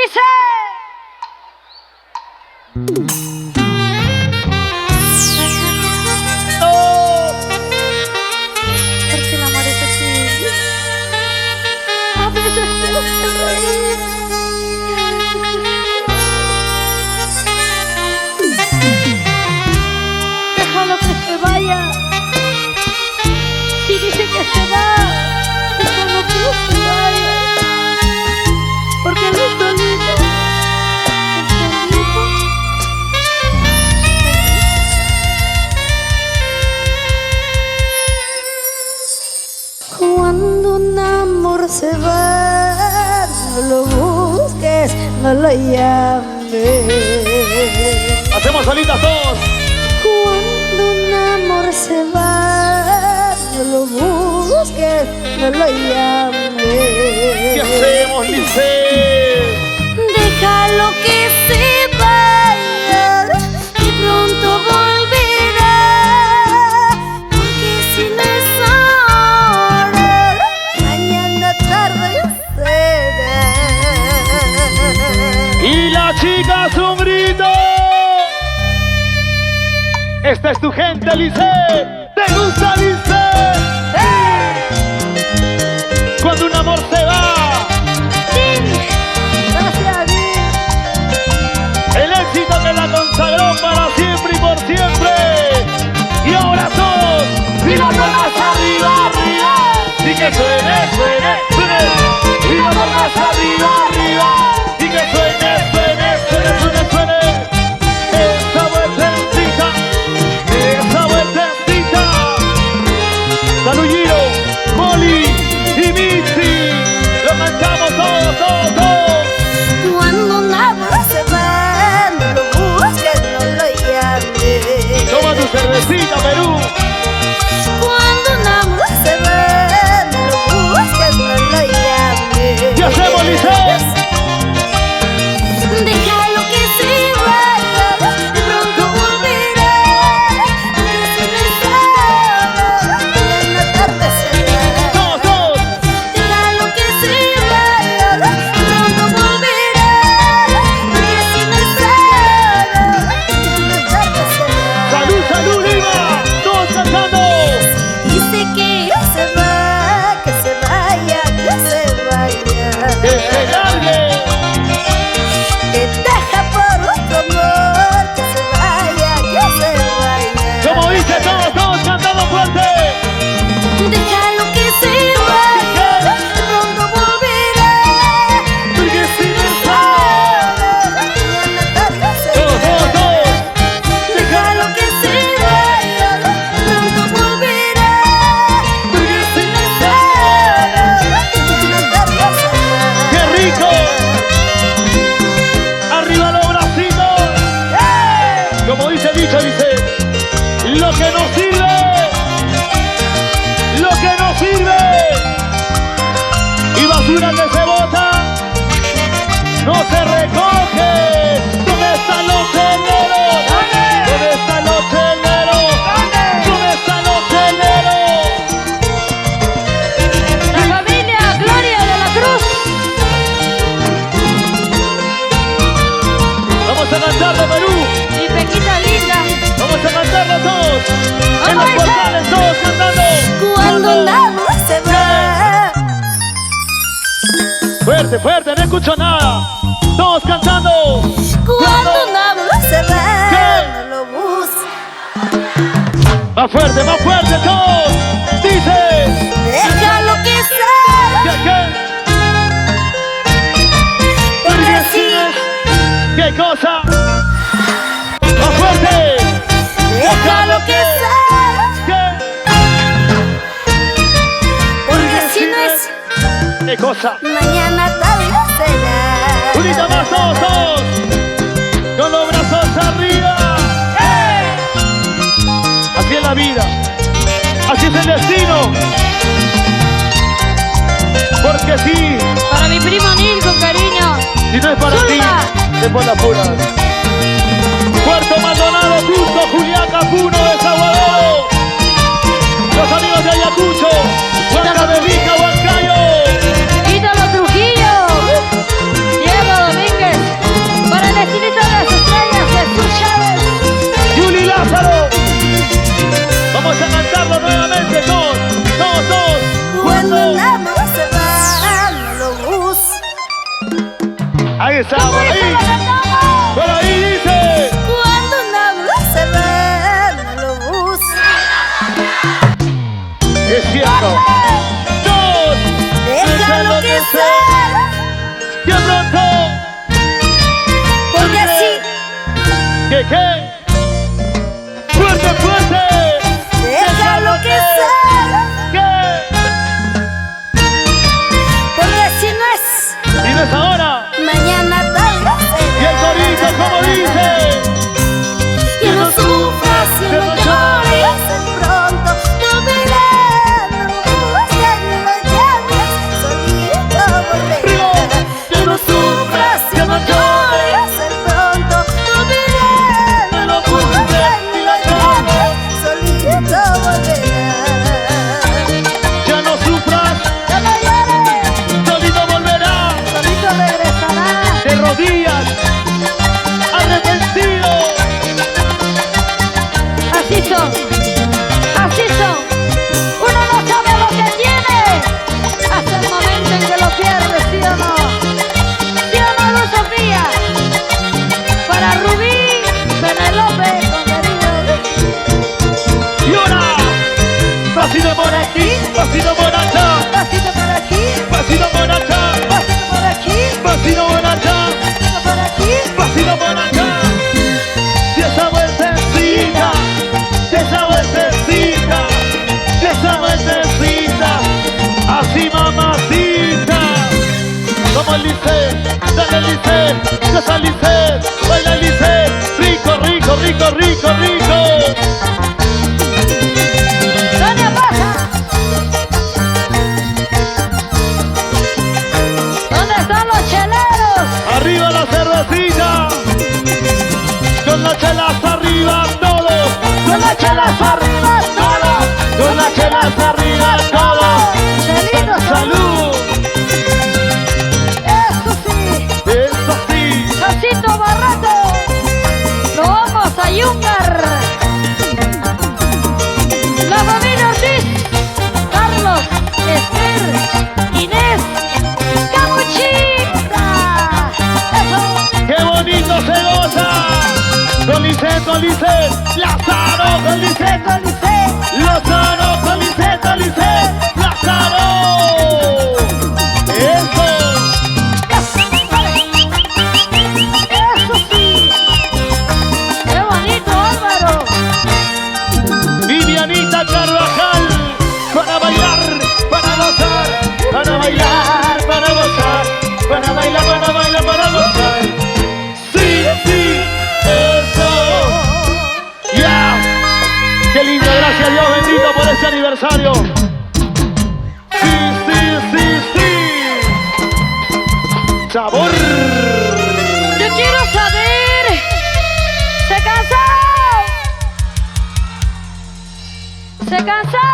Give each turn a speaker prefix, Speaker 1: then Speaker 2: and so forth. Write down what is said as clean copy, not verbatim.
Speaker 1: dice.
Speaker 2: ¡No!
Speaker 1: Porque el amor es así. A veces te hace reír. Déjalo que se vaya. Si dice que se va, déjalo que se vaya. Porque él es solito. Cuando un amor se va, no lo busques, no lo llames.
Speaker 2: Hacemos solitas todos.
Speaker 1: Cuando un amor se va, no lo busques, no lo llames.
Speaker 2: ¿Qué hacemos, Lice?
Speaker 1: Déjalo que se vaya y pronto volverá. Porque si no es ahora, mañana tarde será.
Speaker 2: Y la chica hace un grito. Esta es tu gente, Lice. ¿Te gusta, Lice? Cuando un amor se va.
Speaker 1: Gracias,
Speaker 2: El éxito que la consagró para siempre y por siempre. Y ahora todos. Y las palmas arriba, arriba. Y que suene, suene, suene. Y las palmas arriba, arriba. Y que suene, suene, suene, suene, suene. Esa vueltecita, esa vueltecita. Salud, Giro, Molly y Missy. Lo cantamos todos, todos, todos.
Speaker 1: cuando un amor se va, no lo busques, no lo llames.
Speaker 2: Toma tu cervecita, Perú.
Speaker 1: Cuando un amor se va, no lo busques, no lo llames.
Speaker 2: ¿Qué hacemos, Lice?
Speaker 1: Déjalo que se vaya, de pronto volverá. Porque si no es ahora, mañana tarde será.
Speaker 2: Todos, todos.
Speaker 1: Déjalo que se vaya, de pronto volverá. Porque si no es ahora, mañana tarde será.
Speaker 2: Salud, salud, Lima. Todos cantando.
Speaker 1: Dice que se va, que se vaya, que se vaya.
Speaker 2: Que se largue.
Speaker 1: Que deja por otro amor, que se vaya, que se vaya.
Speaker 2: Como dice, todos, todos cantando fuerte.
Speaker 1: Déjalo que se vaya, de pronto volverá.
Speaker 2: Porque si no es
Speaker 1: Ahora, mañana tarde
Speaker 2: Todos, todos,
Speaker 1: será.
Speaker 2: todos.
Speaker 1: Déjalo que se vaya, de pronto volverá. Porque si no es ahora, mañana tarde será.
Speaker 2: ¡Qué rico! Arriba los bracitos. Como dice el dicho, dice, lo que no sirve, lo que no sirve, y basura que se bota, no se recoge. ¿Dónde están los teleros? ¿Dónde están los teleros? ¿Dónde están los teleros?
Speaker 1: La familia Gloria de la Cruz.
Speaker 2: Vamos a cantar de Perú.
Speaker 1: Mi pequita linda.
Speaker 2: Vamos a cantarlo todos. En los
Speaker 1: Vamos,
Speaker 2: portales todos cantando.
Speaker 1: Cuando un amor se va.
Speaker 2: Fuerte, fuerte, no escucho nada. Todos cantando.
Speaker 1: Cuando un amor se va, no lo busques.
Speaker 2: Más fuerte todos. Dice.
Speaker 1: Déjalo que
Speaker 2: ¿Qué,
Speaker 1: sea.
Speaker 2: qué?
Speaker 1: Porque sí,
Speaker 2: ¿Qué cosa? Más fuerte.
Speaker 1: déjalo que sea.
Speaker 2: ¿Qué?
Speaker 1: Porque si no es
Speaker 2: ¿Qué cosa?
Speaker 1: mañana tarde será.
Speaker 2: Unita más todos, todos. Con los brazos arriba. Así es la vida. Así es el destino. Porque sí,
Speaker 1: Para mi primo Nil con cariño.
Speaker 2: si no es para ti,
Speaker 1: Zulma.
Speaker 2: te pon la pura. Puerto Maldonado, Cusco, Juliaca, Puno, Desaguadero. Los amigos de Ayacucho, Huanca de Vija, Huancayo.
Speaker 1: Ítalo Trujillo. Diego Domínguez.
Speaker 2: Esa,
Speaker 1: ¿Cómo
Speaker 2: por
Speaker 1: dice
Speaker 2: ahí.
Speaker 1: la cantamos?
Speaker 2: Por ahí dice.
Speaker 3: Cuando una blusa se ve, no lo busca.
Speaker 2: Es cierto. Dos.
Speaker 3: Déjalo que sea,
Speaker 2: Y de pronto.
Speaker 3: porque así,
Speaker 2: ¿Qué? ¡Fuerte, fuerte!
Speaker 3: déjalo que sea,
Speaker 2: ¿Qué?
Speaker 3: porque así no es.
Speaker 2: Y no es ahora.
Speaker 3: Mañana tal vez
Speaker 2: Y el corito, como dice.
Speaker 3: que no sufras, que no llores pronto. Tu vida no busca ni lo llames, solito volverás. Que no sufras, que no llores pronto. Tu vida no busca ni lo llames, solito volverás.
Speaker 2: Ya no sufras,
Speaker 1: Ya no llores,
Speaker 2: solito volverá.
Speaker 1: solito regresará.
Speaker 2: De rodillas, arrepentido.
Speaker 1: Así son, así son. Uno no sabe lo que tiene hasta el momento en que lo pierde, ¿sí o no? ¿Sí o no, Luz Sofía? Para Rubí, Penelope, con cariño.
Speaker 2: Y ahora, pasito por aquí, pasito por allá,
Speaker 1: Pasito por aquí,
Speaker 2: pasito por allá,
Speaker 1: pasito por aquí,
Speaker 2: pasito por allá,
Speaker 1: pasito por aquí.
Speaker 2: pasito por allá. Y esa vueltecita, esa vueltecita, esa vueltecita, así mamacita. Como Lice, dale Lice, esa Lice, baila Lice, rico, rico, rico, rico, rico.
Speaker 1: Sonia Paja. ¿Dónde están los cheleros?
Speaker 2: Arriba la cervecita, con las chelas arriba todos, con las chelas arriba todos, con las chelas arriba todos.
Speaker 1: Chelitos,
Speaker 2: Salud,
Speaker 1: eso sí.
Speaker 2: eso sí.
Speaker 1: Casito Barrato, lo vamos a yungar. La familia Ortiz, Carlos, Esther, Inés, Camuchita. Eso,
Speaker 2: ¡Qué bonito se goza! Con Lisette, Lázaro, con Lisette, Lázaro, con Lisette, Lázaro. Eso.
Speaker 1: eso sí. Qué bonito, Álvaro.
Speaker 2: Vivianita Carvajal, para bailar, para gozar, para bailar, para gozar, para bailar, para bailar, para gozar. Sí, sí, eso. Ya. Qué lindo, gracias a Dios bendito por este aniversario. Sí, sí, sí, sí. Sabor.
Speaker 1: Yo quiero saber. ¿Se cansó? ¿Se cansó?